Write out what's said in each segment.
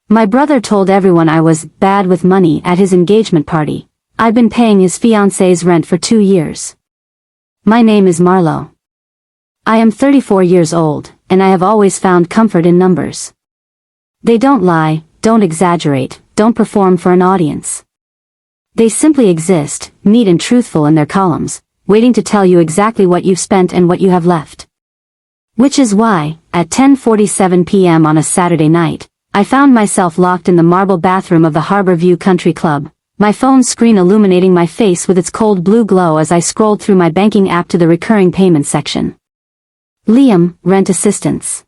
My brother told everyone I was bad with money at his engagement party. I'd been paying his fiancée's rent for 2 years. My name is Marlowe. I am 34 years old, and I have always found comfort in numbers. They don't lie, don't exaggerate, don't perform for an audience. They simply exist, neat and truthful in their columns, waiting to tell you exactly what you've spent and what you have left. Which is why, at 10:47 p.m. on a Saturday night, I found myself locked in the marble bathroom of the Harbor View Country Club, my phone screen illuminating my face with its cold blue glow as I scrolled through my banking app to the recurring payment section. Liam, rent assistance.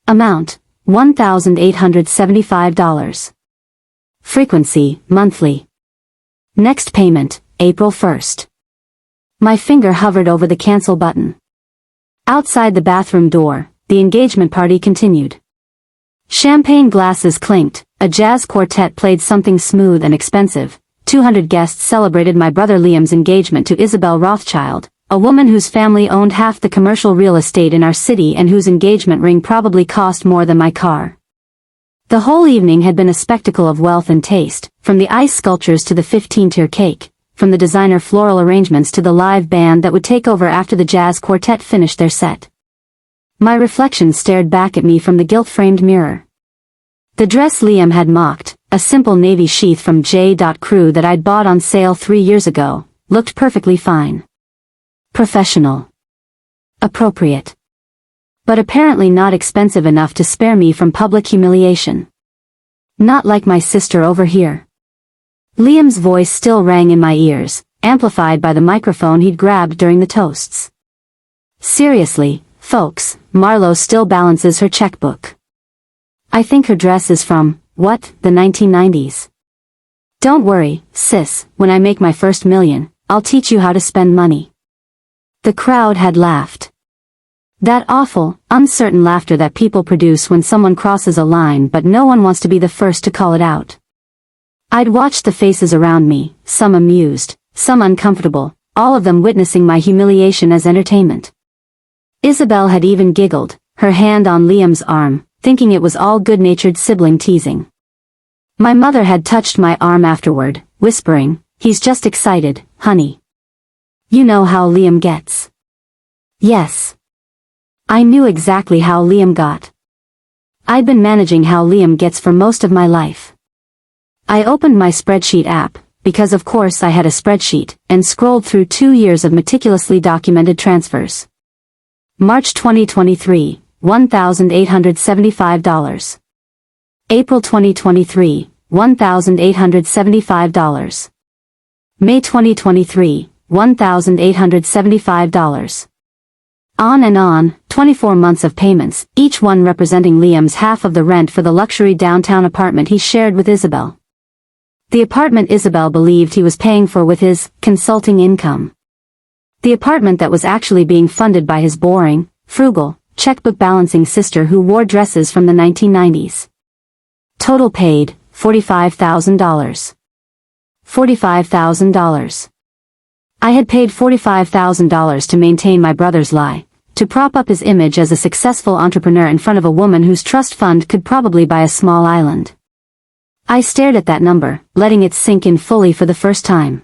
Amount, $1,875. Frequency, monthly. Next payment, April 1st. My finger hovered over the cancel button. Outside the bathroom door, the engagement party continued. Champagne glasses clinked, a jazz quartet played something smooth and expensive, 200 guests celebrated my brother Liam's engagement to Isabelle Rothschild, a woman whose family owned half the commercial real estate in our city and whose engagement ring probably cost more than my car. The whole evening had been a spectacle of wealth and taste, from the ice sculptures to the 15-tier cake, from the designer floral arrangements to the live band that would take over after the jazz quartet finished their set. My reflection stared back at me from the gilt-framed mirror. The dress Liam had mocked, a simple navy sheath from J.Crew that I'd bought on sale 3 years ago, looked perfectly fine. Professional. Appropriate. But apparently not expensive enough to spare me from public humiliation. Not like my sister over here. Liam's voice still rang in my ears, amplified by the microphone he'd grabbed during the toasts. Seriously, folks, Marlowe still balances her checkbook. I think her dress is from, what, the 1990s? Don't worry, sis, when I make my first million, I'll teach you how to spend money. The crowd had laughed. That awful, uncertain laughter that people produce when someone crosses a line but no one wants to be the first to call it out. I'd watched the faces around me, some amused, some uncomfortable, all of them witnessing my humiliation as entertainment. Isabelle had even giggled, her hand on Liam's arm, thinking it was all good-natured sibling teasing. My mother had touched my arm afterward, whispering, "He's just excited, honey. You know how Liam gets." Yes. I knew exactly how Liam got. I'd been managing how Liam gets for most of my life. I opened my spreadsheet app, because of course I had a spreadsheet, and scrolled through 2 years of meticulously documented transfers. March 2023, $1,875. April 2023, $1,875. May 2023, $1,875. On and on, 24 months of payments, each one representing Liam's half of the rent for the luxury downtown apartment he shared with Isabelle. The apartment Isabelle believed he was paying for with his consulting income. The apartment that was actually being funded by his boring, frugal, checkbook balancing sister who wore dresses from the 1990s. Total paid, $45,000. $45,000. I had paid $45,000 to maintain my brother's lie, to prop up his image as a successful entrepreneur in front of a woman whose trust fund could probably buy a small island. I stared at that number, letting it sink in fully for the first time.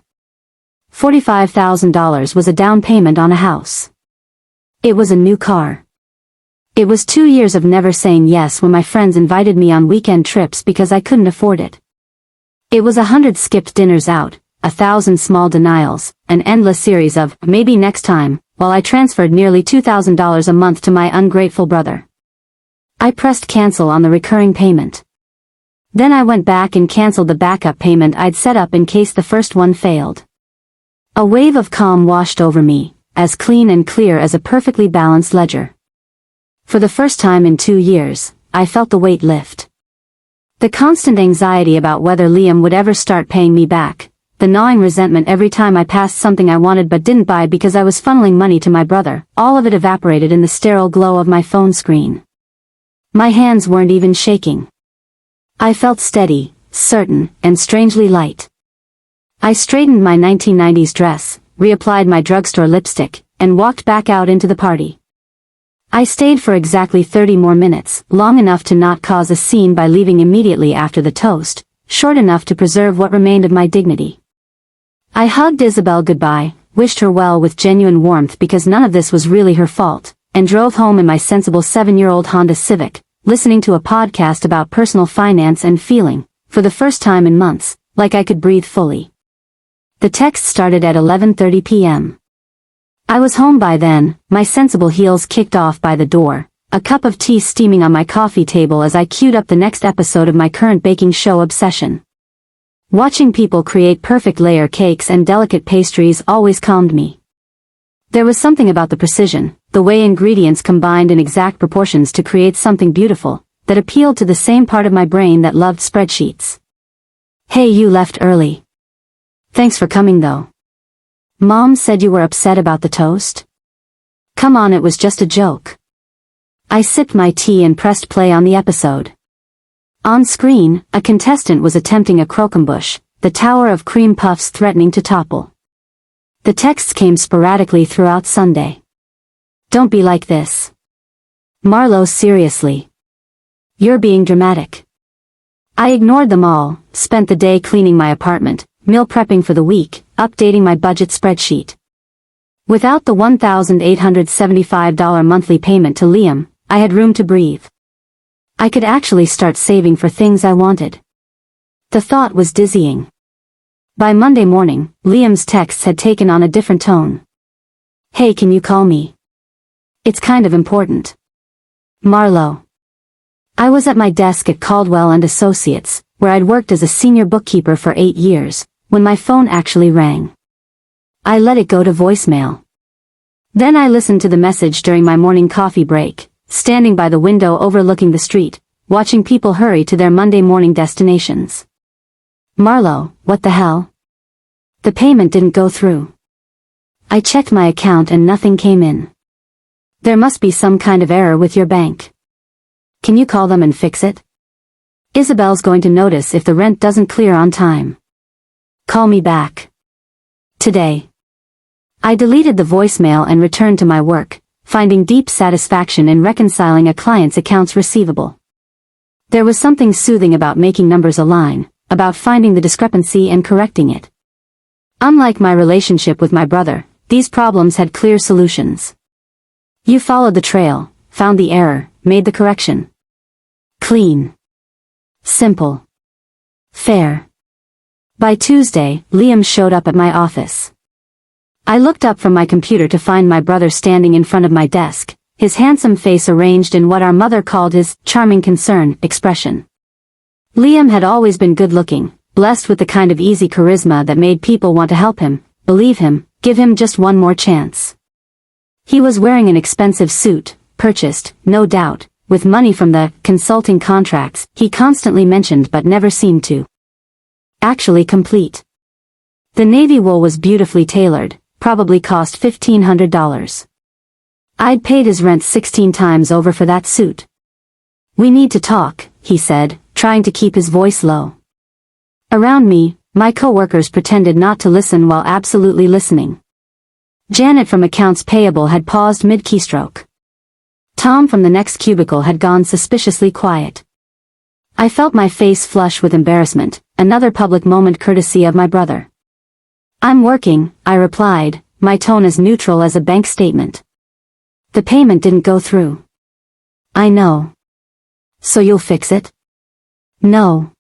$45,000 was a down payment on a house. It was a new car. It was 2 years of never saying yes when my friends invited me on weekend trips because I couldn't afford it. It was 100 skipped dinners out, 1,000 small denials, an endless series of maybe next time, while I transferred nearly $2,000 a month to my ungrateful brother. I pressed cancel on the recurring payment. Then I went back and canceled the backup payment I'd set up in case the first one failed. A wave of calm washed over me, as clean and clear as a perfectly balanced ledger. For the first time in 2 years, I felt the weight lift. The constant anxiety about whether Liam would ever start paying me back, the gnawing resentment every time I passed something I wanted but didn't buy because I was funneling money to my brother, all of it evaporated in the sterile glow of my phone screen. My hands weren't even shaking. I felt steady, certain, and strangely light. I straightened my 1990s dress, reapplied my drugstore lipstick, and walked back out into the party. I stayed for exactly 30 more minutes, long enough to not cause a scene by leaving immediately after the toast, short enough to preserve what remained of my dignity. I hugged Isabelle goodbye, wished her well with genuine warmth because none of this was really her fault, and drove home in my sensible 7-year-old Honda Civic, listening to a podcast about personal finance and feeling, for the first time in months, like I could breathe fully. The text started at 11:30 p.m. I was home by then, my sensible heels kicked off by the door, a cup of tea steaming on my coffee table as I queued up the next episode of my current baking show obsession. Watching people create perfect layer cakes and delicate pastries always calmed me. There was something about the precision, the way ingredients combined in exact proportions to create something beautiful, that appealed to the same part of my brain that loved spreadsheets. Hey, you left early. Thanks for coming though. Mom said you were upset about the toast? Come on, it was just a joke. I sipped my tea and pressed play on the episode. On screen, a contestant was attempting a croquembouche, the tower of cream puffs threatening to topple. The texts came sporadically throughout Sunday. Don't be like this. Marlowe, seriously. You're being dramatic. I ignored them all, spent the day cleaning my apartment, meal prepping for the week, updating my budget spreadsheet. Without the $1,875 monthly payment to Liam, I had room to breathe. I could actually start saving for things I wanted. The thought was dizzying. By Monday morning, Liam's texts had taken on a different tone. Hey, can you call me? It's kind of important. Marlowe. I was at my desk at Caldwell and Associates, where I'd worked as a senior bookkeeper for 8 years, when my phone actually rang. I let it go to voicemail. Then I listened to the message during my morning coffee break, standing by the window overlooking the street, watching people hurry to their Monday morning destinations. Marlowe, what the hell? The payment didn't go through. I checked my account and nothing came in. There must be some kind of error with your bank. Can you call them and fix it? Isabelle's going to notice if the rent doesn't clear on time. Call me back. Today. I deleted the voicemail and returned to my work, finding deep satisfaction in reconciling a client's accounts receivable. There was something soothing about making numbers align, about finding the discrepancy and correcting it. Unlike my relationship with my brother, these problems had clear solutions. You followed the trail, found the error, made the correction. Clean. Simple. Fair. By Tuesday, Liam showed up at my office. I looked up from my computer to find my brother standing in front of my desk, his handsome face arranged in what our mother called his charming concern expression. Liam had always been good-looking, blessed with the kind of easy charisma that made people want to help him, believe him, give him just one more chance. He was wearing an expensive suit, purchased, no doubt, with money from the consulting contracts he constantly mentioned but never seemed to actually complete. The navy wool was beautifully tailored, probably cost $1,500. I'd paid his rent 16 times over for that suit. We need to talk, he said, trying to keep his voice low. Around me, my coworkers pretended not to listen while absolutely listening. Janet from accounts payable had paused mid-keystroke. Tom from the next cubicle had gone suspiciously quiet. I felt my face flush with embarrassment, another public moment courtesy of my brother. I'm working, I replied, my tone as neutral as a bank statement. The payment didn't go through. I know. So you'll fix it? No.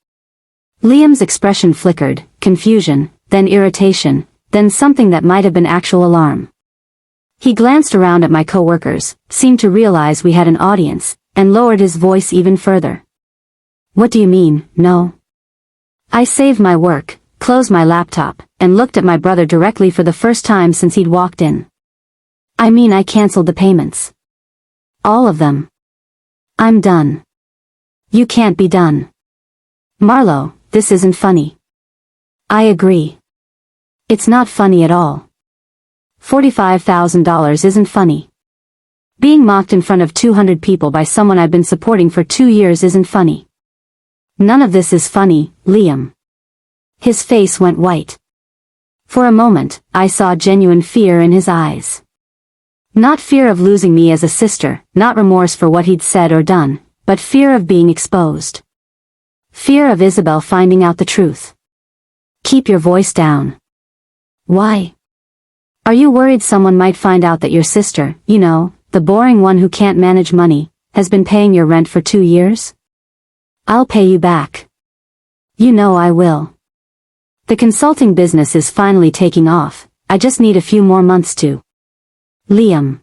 Liam's expression flickered, confusion, then irritation, then something that might have been actual alarm. He glanced around at my coworkers, seemed to realize we had an audience, and lowered his voice even further. What do you mean, no? I saved my work, closed my laptop, and looked at my brother directly for the first time since he'd walked in. I mean, I canceled the payments. All of them. I'm done. You can't be done. Marlowe, this isn't funny. I agree. It's not funny at all. $45,000 isn't funny. Being mocked in front of 200 people by someone I've been supporting for 2 years isn't funny. None of this is funny, Liam. His face went white. For a moment, I saw genuine fear in his eyes. Not fear of losing me as a sister, not remorse for what he'd said or done, but fear of being exposed. Fear of Isabelle finding out the truth. Keep your voice down. Why? Are you worried someone might find out that your sister, you know, the boring one who can't manage money, has been paying your rent for 2 years? I'll pay you back. You know I will. The consulting business is finally taking off, I just need a few more months to. Liam.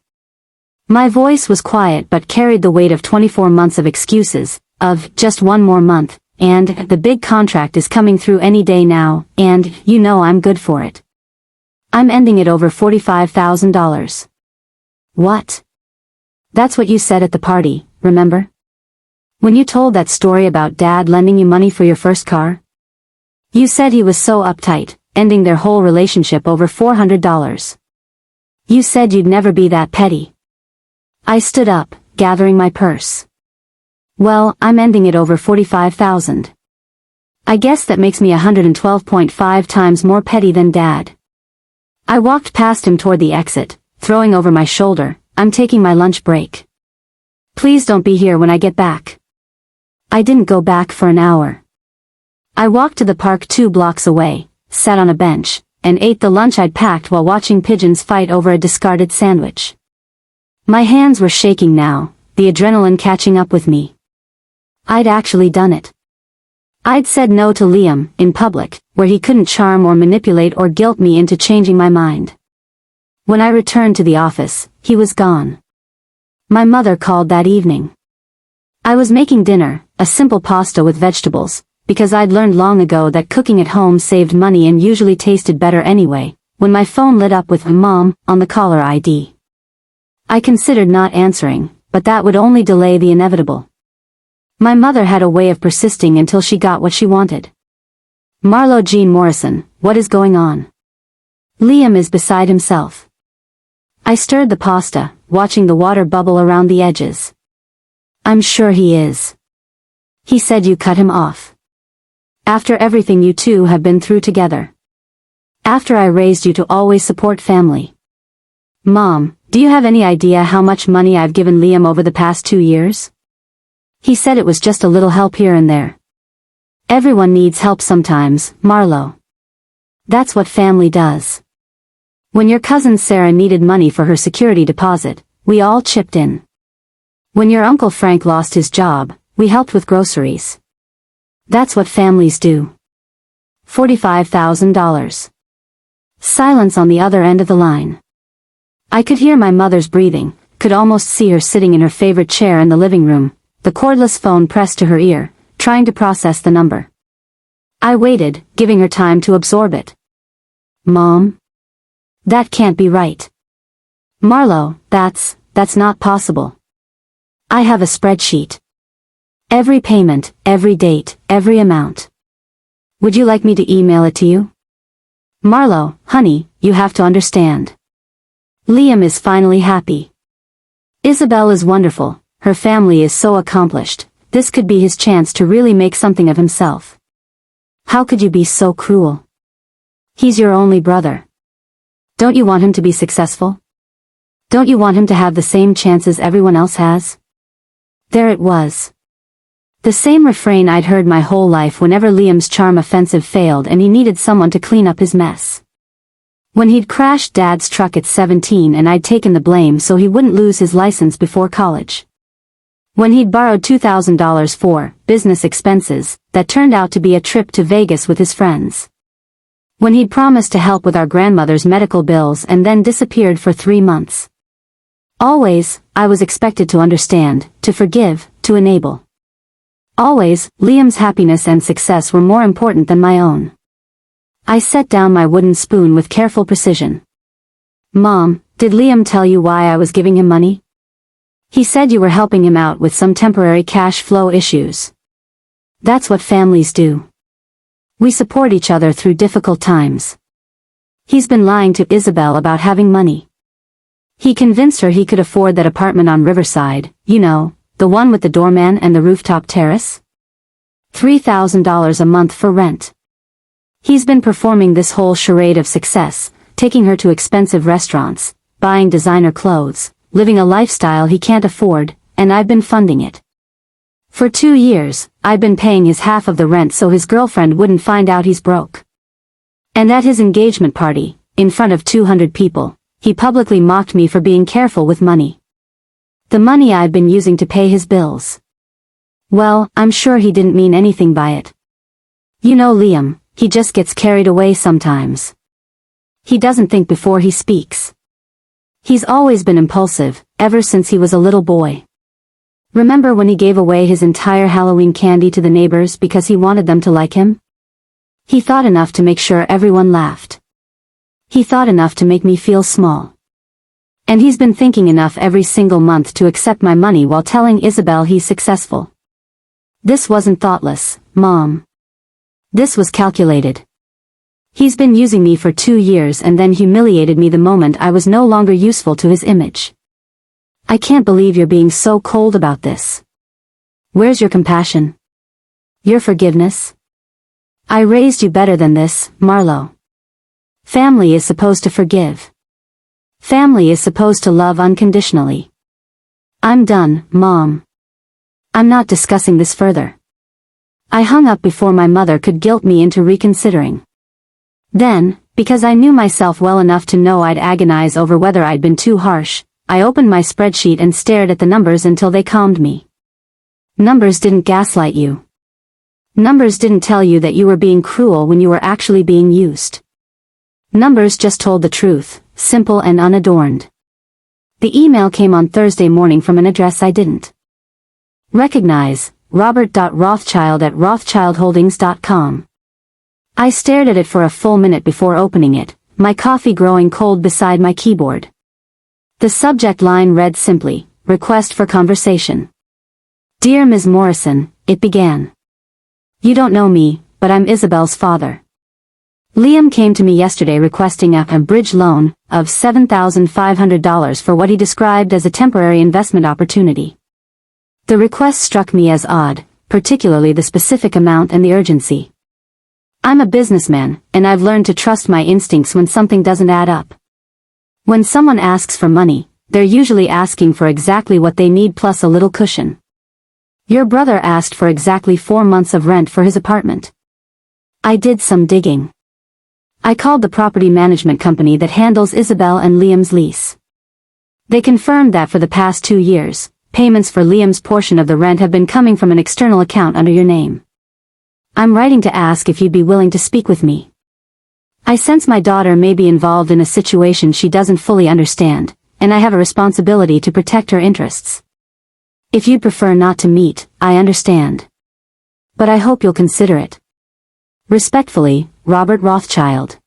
My voice was quiet but carried the weight of 24 months of excuses, of just one more month, and the big contract is coming through any day now, and you know I'm good for it. I'm ending it over $45,000. What? That's what you said at the party, remember? When you told that story about Dad lending you money for your first car? You said he was so uptight, ending their whole relationship over $400. You said you'd never be that petty. I stood up, gathering my purse. Well, I'm ending it over $45,000. I guess that makes me 112.5 times more petty than Dad. I walked past him toward the exit, throwing over my shoulder, I'm taking my lunch break. Please don't be here when I get back. I didn't go back for an hour. I walked to the park 2 blocks away, sat on a bench, and ate the lunch I'd packed while watching pigeons fight over a discarded sandwich. My hands were shaking now, the adrenaline catching up with me. I'd actually done it. I'd said no to Liam, in public, where he couldn't charm or manipulate or guilt me into changing my mind. When I returned to the office, he was gone. My mother called that evening. I was making dinner, a simple pasta with vegetables, because I'd learned long ago that cooking at home saved money and usually tasted better anyway, when my phone lit up with "Mom" on the caller ID. I considered not answering, but that would only delay the inevitable. My mother had a way of persisting until she got what she wanted. Marlowe Jean Morrison, what is going on? Liam is beside himself. I stirred the pasta, watching the water bubble around the edges. I'm sure he is. He said you cut him off. After everything you two have been through together. After I raised you to always support family. Mom, do you have any idea how much money I've given Liam over the past 2 years? He said it was just a little help here and there. Everyone needs help sometimes, Marlowe. That's what family does. When your cousin Sarah needed money for her security deposit, we all chipped in. When your Uncle Frank lost his job, we helped with groceries. That's what families do. $45,000. Silence on the other end of the line. I could hear my mother's breathing, could almost see her sitting in her favorite chair in the living room, the cordless phone pressed to her ear, trying to process the number. I waited, giving her time to absorb it. Mom? That can't be right. Marlowe, that's not possible. I have a spreadsheet. Every payment, every date, every amount. Would you like me to email it to you? Marlowe, honey, you have to understand. Liam is finally happy. Isabelle is wonderful, her family is so accomplished, this could be his chance to really make something of himself. How could you be so cruel? He's your only brother. Don't you want him to be successful? Don't you want him to have the same chances everyone else has? There it was. The same refrain I'd heard my whole life whenever Liam's charm offensive failed and he needed someone to clean up his mess. When he'd crashed Dad's truck at 17 and I'd taken the blame so he wouldn't lose his license before college. When he'd borrowed $2,000 for business expenses that turned out to be a trip to Vegas with his friends. When he'd promised to help with our grandmother's medical bills and then disappeared for 3 months. Always, I was expected to understand, to forgive, to enable. Always, Liam's happiness and success were more important than my own. I set down my wooden spoon with careful precision. Mom, did Liam tell you why I was giving him money? He said you were helping him out with some temporary cash flow issues. That's what families do. We support each other through difficult times. He's been lying to Isabelle about having money. He convinced her he could afford that apartment on Riverside, you know, the one with the doorman and the rooftop terrace? $3,000 a month for rent. He's been performing this whole charade of success, taking her to expensive restaurants, buying designer clothes, living a lifestyle he can't afford, and I've been funding it. For 2 years, I've been paying his half of the rent so his girlfriend wouldn't find out he's broke. And at his engagement party, in front of 200 people, he publicly mocked me for being careful with money. The money I've been using to pay his bills. Well, I'm sure he didn't mean anything by it. You know Liam, he just gets carried away sometimes. He doesn't think before he speaks. He's always been impulsive, ever since he was a little boy. Remember when he gave away his entire Halloween candy to the neighbors because he wanted them to like him? He thought enough to make sure everyone laughed. He thought enough to make me feel small. And he's been thinking enough every single month to accept my money while telling Isabelle he's successful. This wasn't thoughtless, Mom. This was calculated. He's been using me for 2 years and then humiliated me the moment I was no longer useful to his image. I can't believe you're being so cold about this. Where's your compassion? Your forgiveness? I raised you better than this, Marlowe. Family is supposed to forgive. Family is supposed to love unconditionally. I'm done, Mom. I'm not discussing this further. I hung up before my mother could guilt me into reconsidering. Then, because I knew myself well enough to know I'd agonize over whether I'd been too harsh, I opened my spreadsheet and stared at the numbers until they calmed me. Numbers didn't gaslight you. Numbers didn't tell you that you were being cruel when you were actually being used. Numbers just told the truth, simple and unadorned. The email came on Thursday morning from an address I didn't recognize, robert.rothschild@rothschildholdings.com. I stared at it for a full minute before opening it, my coffee growing cold beside my keyboard. The subject line read simply, Request for Conversation. Dear Ms. Morrison, it began. You don't know me, but I'm Isabelle's father. Liam came to me yesterday requesting a bridge loan of $7,500 for what he described as a temporary investment opportunity. The request struck me as odd, particularly the specific amount and the urgency. I'm a businessman, and I've learned to trust my instincts when something doesn't add up. When someone asks for money, they're usually asking for exactly what they need plus a little cushion. Your brother asked for exactly 4 months of rent for his apartment. I did some digging. I called the property management company that handles Isabelle and Liam's lease. They confirmed that for the past 2 years, payments for Liam's portion of the rent have been coming from an external account under your name. I'm writing to ask if you'd be willing to speak with me. I sense my daughter may be involved in a situation she doesn't fully understand, and I have a responsibility to protect her interests. If you'd prefer not to meet, I understand. But I hope you'll consider it. Respectfully, Robert Rothschild.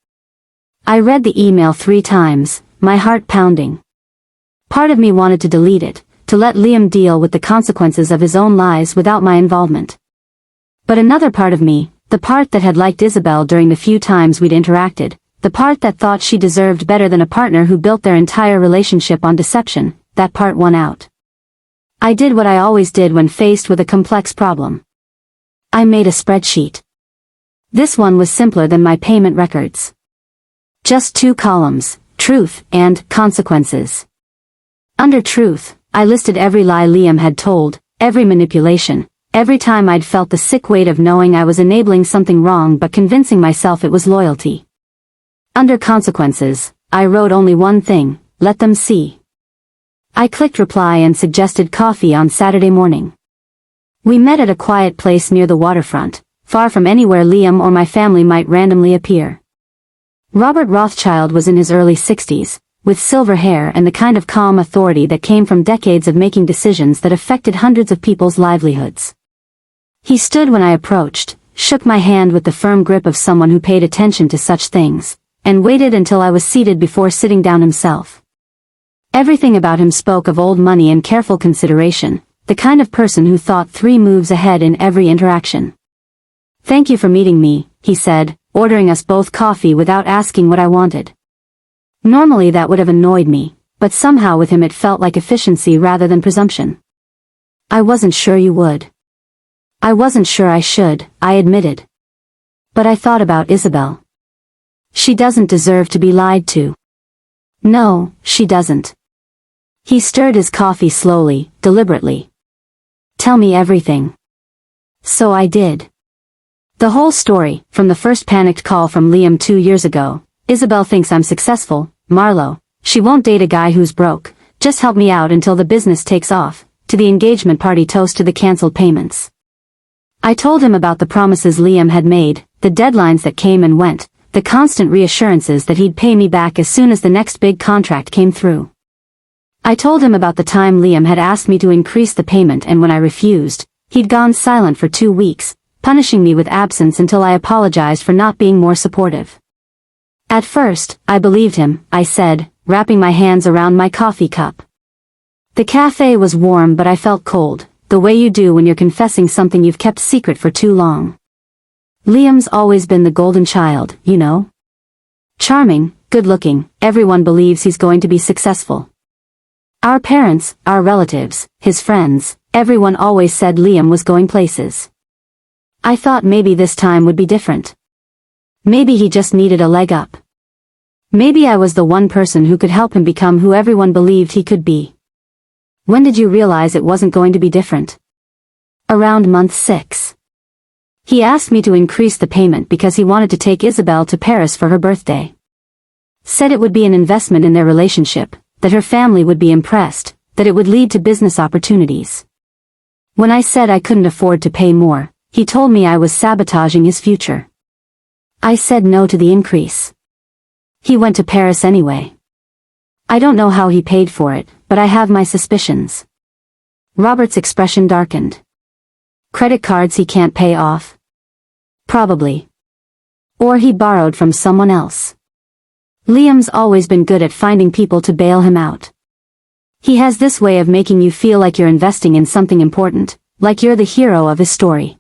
I read the email 3 times, my heart pounding. Part of me wanted to delete it, to let Liam deal with the consequences of his own lies without my involvement. But another part of me, the part that had liked Isabelle during the few times we'd interacted, the part that thought she deserved better than a partner who built their entire relationship on deception, that part won out. I did what I always did when faced with a complex problem. I made a spreadsheet. This one was simpler than my payment records. Just 2 columns, truth and consequences. Under truth, I listed every lie Liam had told, every manipulation, every time I'd felt the sick weight of knowing I was enabling something wrong but convincing myself it was loyalty. Under consequences, I wrote only one thing, let them see. I clicked reply and suggested coffee on Saturday morning. We met at a quiet place near the waterfront, far from anywhere Liam or my family might randomly appear. Robert Rothschild was in his early 60s, with silver hair and the kind of calm authority that came from decades of making decisions that affected hundreds of people's livelihoods. He stood when I approached, shook my hand with the firm grip of someone who paid attention to such things, and waited until I was seated before sitting down himself. Everything about him spoke of old money and careful consideration, the kind of person who thought 3 moves ahead in every interaction. Thank you for meeting me, he said, ordering us both coffee without asking what I wanted. Normally that would have annoyed me, but somehow with him it felt like efficiency rather than presumption. I wasn't sure you would. I wasn't sure I should, I admitted. But I thought about Isabelle. She doesn't deserve to be lied to. No, she doesn't. He stirred his coffee slowly, deliberately. Tell me everything. So I did. The whole story, from the first panicked call from Liam 2 years ago. Isabelle thinks I'm successful, Marlowe. She won't date a guy who's broke. Just help me out until the business takes off, to the engagement party toast to the cancelled payments. I told him about the promises Liam had made, the deadlines that came and went, the constant reassurances that he'd pay me back as soon as the next big contract came through. I told him about the time Liam had asked me to increase the payment, and when I refused, he'd gone silent for 2 weeks, punishing me with absence until I apologized for not being more supportive. At first, I believed him, I said, wrapping my hands around my coffee cup. The cafe was warm, but I felt cold, the way you do when you're confessing something you've kept secret for too long. Liam's always been the golden child, you know? Charming, good-looking, everyone believes he's going to be successful. Our parents, our relatives, his friends, everyone always said Liam was going places. I thought maybe this time would be different. Maybe he just needed a leg up. Maybe I was the one person who could help him become who everyone believed he could be. When did you realize it wasn't going to be different? Around month 6. He asked me to increase the payment because he wanted to take Isabelle to Paris for her birthday. Said it would be an investment in their relationship, that her family would be impressed, that it would lead to business opportunities. When I said I couldn't afford to pay more, he told me I was sabotaging his future. I said no to the increase. He went to Paris anyway. I don't know how he paid for it, but I have my suspicions. Robert's expression darkened. Credit cards he can't pay off? Probably. Or he borrowed from someone else. Liam's always been good at finding people to bail him out. He has this way of making you feel like you're investing in something important, like you're the hero of his story.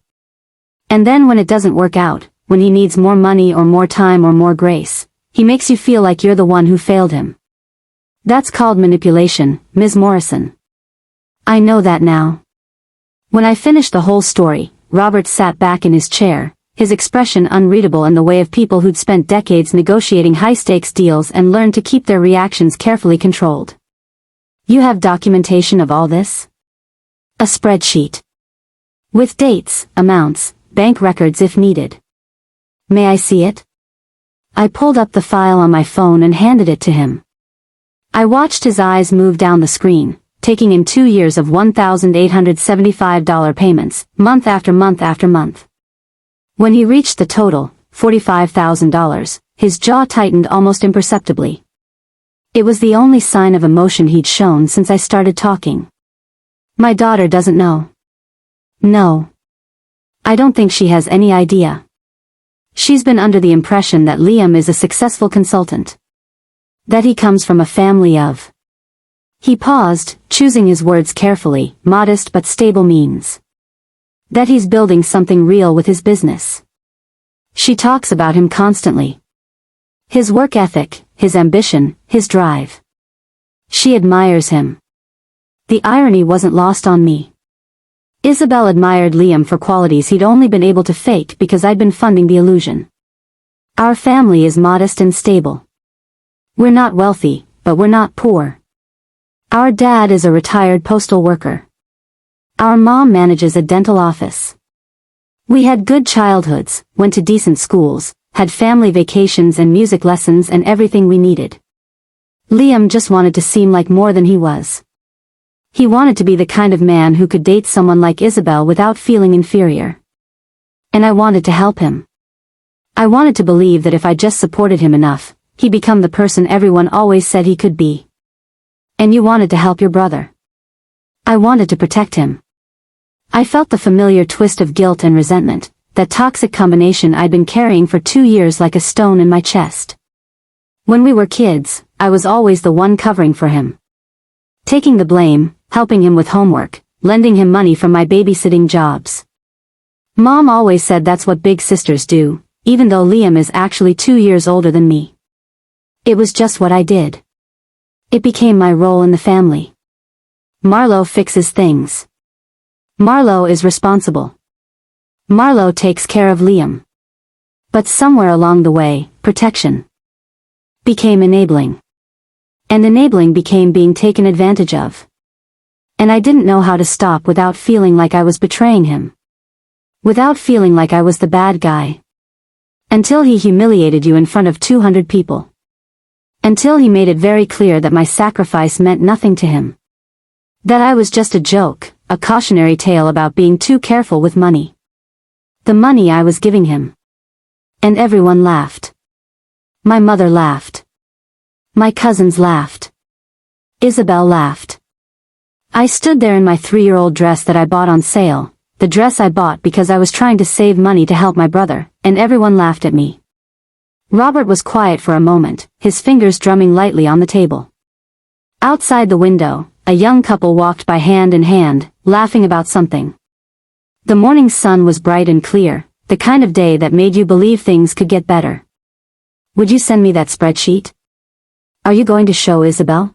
And then when it doesn't work out, when he needs more money or more time or more grace, he makes you feel like you're the one who failed him. That's called manipulation, Ms. Morrison. I know that now. When I finished the whole story, Robert sat back in his chair, his expression unreadable in the way of people who'd spent decades negotiating high-stakes deals and learned to keep their reactions carefully controlled. You have documentation of all this? A spreadsheet. With dates, amounts, bank records if needed. May I see it? I pulled up the file on my phone and handed it to him. I watched his eyes move down the screen, taking in 2 years of $1,875 payments, month after month after month. When he reached the total, $45,000, his jaw tightened almost imperceptibly. It was the only sign of emotion he'd shown since I started talking. My daughter doesn't know. No. I don't think she has any idea. She's been under the impression that Liam is a successful consultant. That he comes from a family of... He paused, choosing his words carefully, modest but stable means. That he's building something real with his business. She talks about him constantly. His work ethic, his ambition, his drive. She admires him. The irony wasn't lost on me. Isabelle admired Liam for qualities he'd only been able to fake because I'd been funding the illusion. Our family is modest and stable. We're not wealthy, but we're not poor. Our dad is a retired postal worker. Our mom manages a dental office. We had good childhoods, went to decent schools, had family vacations and music lessons and everything we needed. Liam just wanted to seem like more than he was. He wanted to be the kind of man who could date someone like Isabelle without feeling inferior. And I wanted to help him. I wanted to believe that if I just supported him enough, he'd become the person everyone always said he could be. And you wanted to help your brother. I wanted to protect him. I felt the familiar twist of guilt and resentment, that toxic combination I'd been carrying for 2 years like a stone in my chest. When we were kids, I was always the one covering for him. Taking the blame, helping him with homework, lending him money from my babysitting jobs. Mom always said that's what big sisters do, even though Liam is actually 2 years older than me. It was just what I did. It became my role in the family. Marlowe fixes things. Marlowe is responsible. Marlowe takes care of Liam. But somewhere along the way, protection became enabling. And enabling became being taken advantage of. And I didn't know how to stop without feeling like I was betraying him. Without feeling like I was the bad guy. Until he humiliated you in front of 200 people. Until he made it very clear that my sacrifice meant nothing to him. That I was just a joke, a cautionary tale about being too careful with money. The money I was giving him. And everyone laughed. My mother laughed. My cousins laughed. Isabelle laughed. I stood there in my 3-year-old dress that I bought on sale, the dress I bought because I was trying to save money to help my brother, and everyone laughed at me. Robert was quiet for a moment, his fingers drumming lightly on the table. Outside the window, a young couple walked by hand in hand, laughing about something. The morning sun was bright and clear, the kind of day that made you believe things could get better. Would you send me that spreadsheet? Are you going to show Isabelle?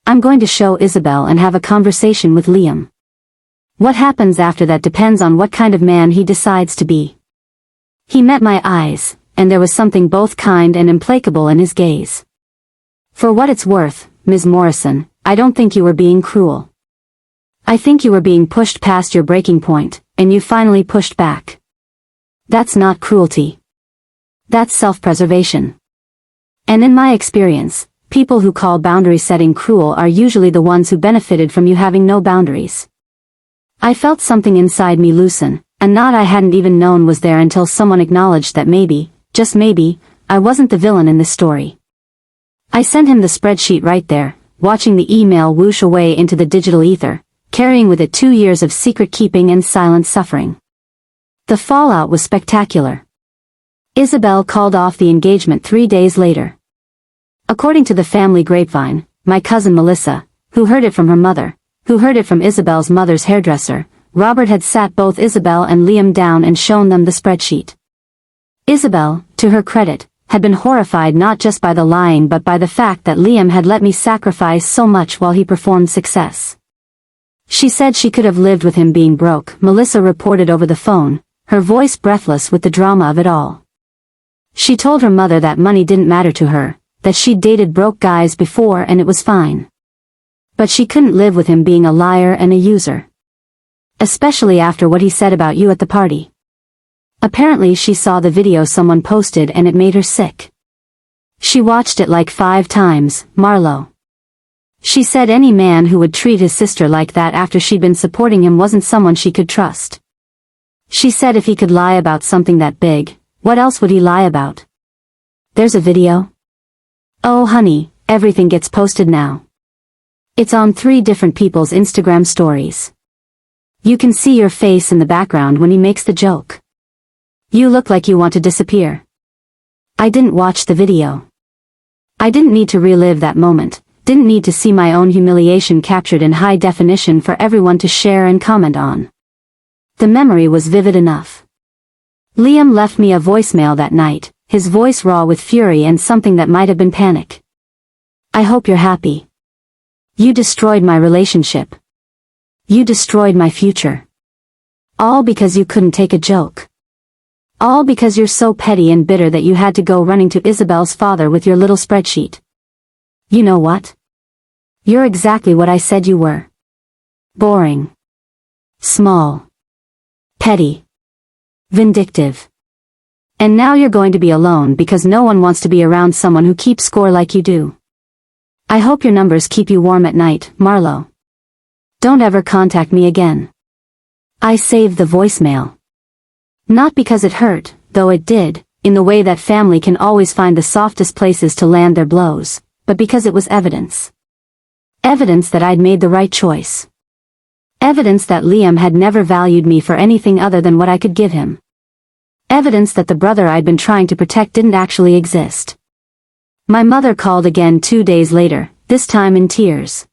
I'm going to show Isabelle and have a conversation with Liam. What happens after that depends on what kind of man he decides to be. He met my eyes, and there was something both kind and implacable in his gaze. For what it's worth, Ms. Morrison, I don't think you were being cruel. I think you were being pushed past your breaking point, and you finally pushed back. That's not cruelty. That's self-preservation. And in my experience, people who call boundary setting cruel are usually the ones who benefited from you having no boundaries. I felt something inside me loosen, a knot I hadn't even known was there until someone acknowledged that maybe, just maybe, I wasn't the villain in this story. I sent him the spreadsheet right there, watching the email whoosh away into the digital ether, carrying with it 2 years of secret keeping and silent suffering. The fallout was spectacular. Isabelle called off the engagement 3 days later. According to the family grapevine, my cousin Melissa, who heard it from her mother, who heard it from Isabelle's mother's hairdresser, Robert had sat both Isabelle and Liam down and shown them the spreadsheet. Isabelle, to her credit, had been horrified not just by the lying but by the fact that Liam had let me sacrifice so much while he performed success. She said she could have lived with him being broke, Melissa reported over the phone, her voice breathless with the drama of it all. She told her mother that money didn't matter to her, that she'd dated broke guys before and it was fine. But she couldn't live with him being a liar and a user. Especially after what he said about you at the party. Apparently she saw the video someone posted and it made her sick. She watched it like 5 times, Marlowe. She said any man who would treat his sister like that after she'd been supporting him wasn't someone she could trust. She said if he could lie about something that big, what else would he lie about? There's a video? Oh honey, everything gets posted now. It's on 3 different people's Instagram stories. You can see your face in the background when he makes the joke. You look like you want to disappear. I didn't watch the video. I didn't need to relive that moment, didn't need to see my own humiliation captured in high definition for everyone to share and comment on. The memory was vivid enough. Liam left me a voicemail that night, his voice raw with fury and something that might have been panic. I hope you're happy. You destroyed my relationship. You destroyed my future. All because you couldn't take a joke. All because you're so petty and bitter that you had to go running to Isabelle's father with your little spreadsheet. You know what? You're exactly what I said you were. Boring. Small. Petty. Vindictive. And now you're going to be alone because no one wants to be around someone who keeps score like you do. I hope your numbers keep you warm at night, Marlowe. Don't ever contact me again. I saved the voicemail. Not because it hurt, though it did, in the way that family can always find the softest places to land their blows, but because it was evidence. Evidence that I'd made the right choice. Evidence that Liam had never valued me for anything other than what I could give him. Evidence that the brother I'd been trying to protect didn't actually exist. My mother called again 2 days later, this time in tears.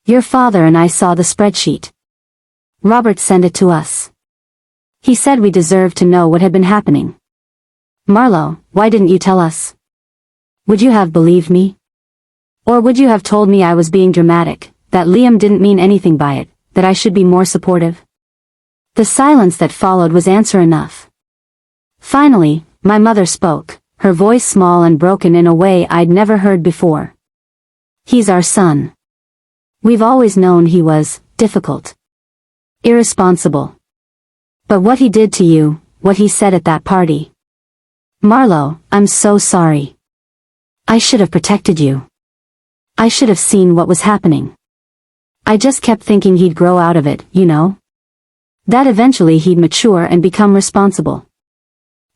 Your father and I saw the spreadsheet. Robert sent it to us. He said we deserved to know what had been happening. Marlowe, why didn't you tell us? Would you have believed me? Or would you have told me I was being dramatic, that Liam didn't mean anything by it, that I should be more supportive? The silence that followed was answer enough. Finally, my mother spoke, her voice small and broken in a way I'd never heard before. He's our son. We've always known he was difficult. Irresponsible. But what he did to you, what he said at that party. Marlowe, I'm so sorry. I should have protected you. I should have seen what was happening. I just kept thinking he'd grow out of it, you know? That eventually he'd mature and become responsible.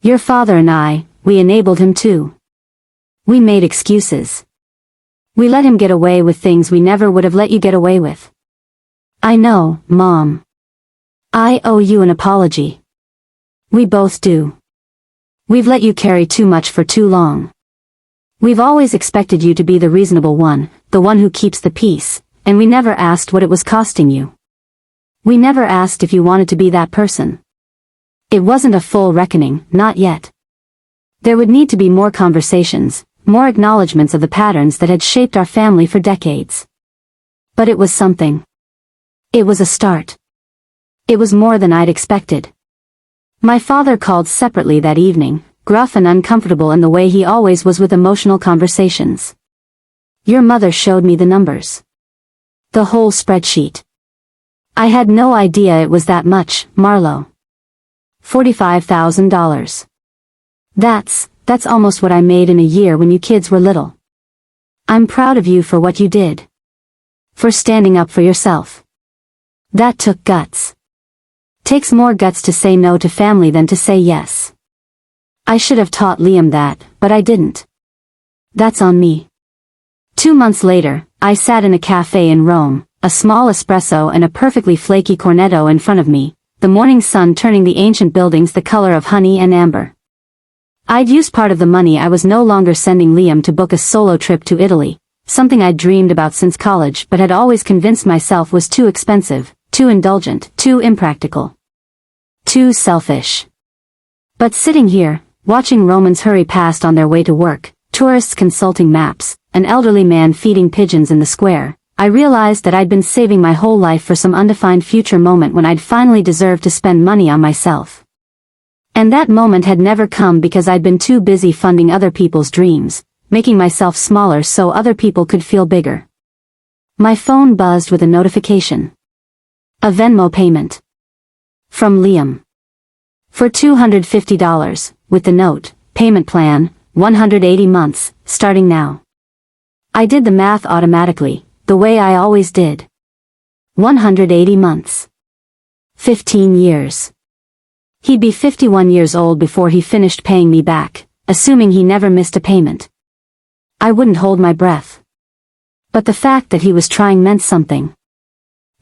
Your father and I, we enabled him too. We made excuses. We let him get away with things we never would have let you get away with. I know, Mom. I owe you an apology. We both do. We've let you carry too much for too long. We've always expected you to be the reasonable one, the one who keeps the peace, and we never asked what it was costing you. We never asked if you wanted to be that person. It wasn't a full reckoning, not yet. There would need to be more conversations, more acknowledgments of the patterns that had shaped our family for decades. But it was something. It was a start. It was more than I'd expected. My father called separately that evening, gruff and uncomfortable in the way he always was with emotional conversations. Your mother showed me the numbers. The whole spreadsheet. I had no idea it was that much, Marlowe. $45,000. That's almost what I made in a year when you kids were little. I'm proud of you for what you did. For standing up for yourself. That took guts. Takes more guts to say no to family than to say yes. I should have taught Liam that, but I didn't. That's on me. 2 months later, I sat in a cafe in Rome, a small espresso and a perfectly flaky cornetto in front of me, the morning sun turning the ancient buildings the color of honey and amber. I'd used part of the money I was no longer sending Liam to book a solo trip to Italy, something I'd dreamed about since college but had always convinced myself was too expensive, too indulgent, too impractical. Too selfish. But sitting here, watching Romans hurry past on their way to work, tourists consulting maps, an elderly man feeding pigeons in the square, I realized that I'd been saving my whole life for some undefined future moment when I'd finally deserve to spend money on myself. And that moment had never come because I'd been too busy funding other people's dreams, making myself smaller so other people could feel bigger. My phone buzzed with a notification. A Venmo payment. From Liam. For $250, with the note, payment plan, 180 months, starting now. I did the math automatically, the way I always did. 180 months. 15 years. He'd be 51 years old before he finished paying me back, assuming he never missed a payment. I wouldn't hold my breath. But the fact that he was trying meant something.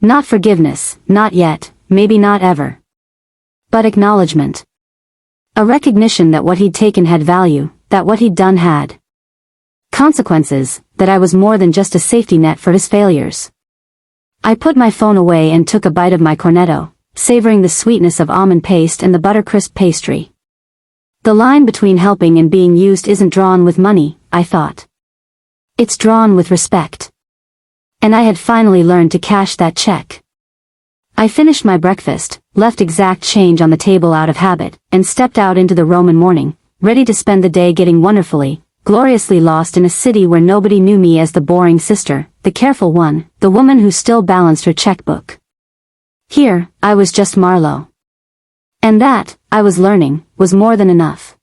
Not forgiveness, not yet, maybe not ever. But acknowledgement. A recognition that what he'd taken had value, that what he'd done had consequences, that I was more than just a safety net for his failures. I put my phone away and took a bite of my cornetto, savoring the sweetness of almond paste and the buttercrisp pastry. The line between helping and being used isn't drawn with money, I thought. It's drawn with respect. And I had finally learned to cash that check. I finished my breakfast, left exact change on the table out of habit, and stepped out into the Roman morning, ready to spend the day getting wonderfully, gloriously lost in a city where nobody knew me as the boring sister, the careful one, the woman who still balanced her checkbook. Here, I was just Marlowe. And that, I was learning, was more than enough.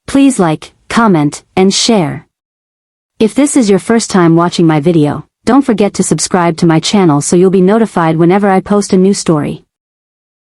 Please like, comment, and share. If this is your first time watching my video, don't forget to subscribe to my channel so you'll be notified whenever I post a new story.